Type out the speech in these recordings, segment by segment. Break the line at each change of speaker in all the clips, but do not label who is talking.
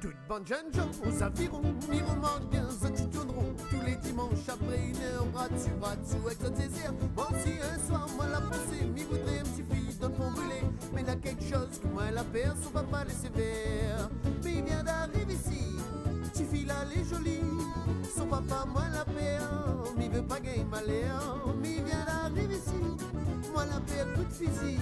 Toute bonne jeune gens aux avirons, m'y remarquent bien, ça t'y tourneront. Tous les dimanches après une heure, bras dessus, avec notre désir. Moi aussi un soir, moi la pensée, m'y voudrait un petit fille d'un fond brûlé. Mais il y a quelque chose que moi la perd, son papa les sévère. Mais il vient d'arriver ici, petit fille là, elle est jolie. Son papa, moi la perd, m'y veut pas gagner malheur. Mais il vient d'arriver ici, moi la perd, coup de fusil.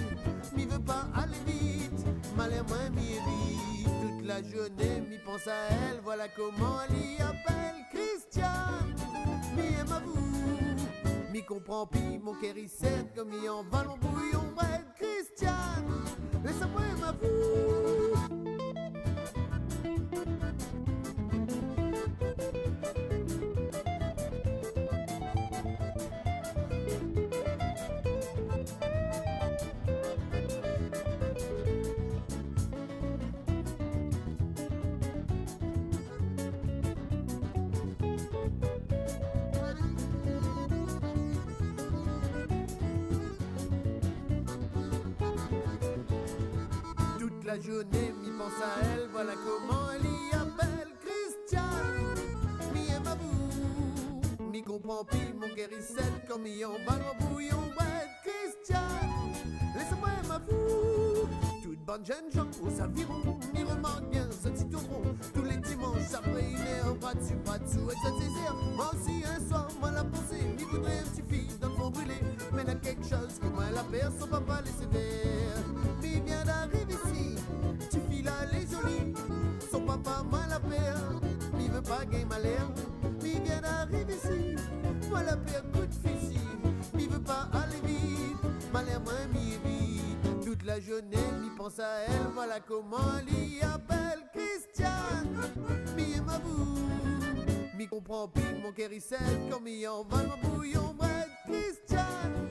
M'y veut pas aller vite, malheur moi m'y évite. Toute la journée, m'y pense à elle, voilà comment elle y appelle Christiane. M'y aime à vous, m'y comprend pis, mon cœur y sait comme il en va l'on bouillon bread Christiane. Laisse-moi aime à vous. La journée, m'y pense à elle, voilà comment elle y appelle Christiane. M'y aime à vous, m'y comprend pis, mon cœur y sait comme il en va le bouillon bread Christiane. Laissez-moi aime à vous. Toute bonne jeune gens aux avirons, m'y remarquent bien, se t'y tourneront. Tous les dimanches après une heure, bras dessus, avec ce désir. Moi aussi un soir, moi la pensée, m'y voudrait un petit fille dans le fond brûlé. Mais il y a quelque chose que moi la perd, son papa les sévère. Puis vient d'arriver ici, petit fille là, elle est jolie. Son papa, moi la perd, m'y veut pas gagner malheur. M'y vient d'arriver ici, moi la perd, coup de fusil. M'y veut pas aller vite, malheur moi m'y évite. Toute la journée, m'y pense à elle, voilà comment elle y appelle Christiane. M'y aime à vous, m'y comprend pis, mon cœur y sait comme il en va le bouillon bread Christiane.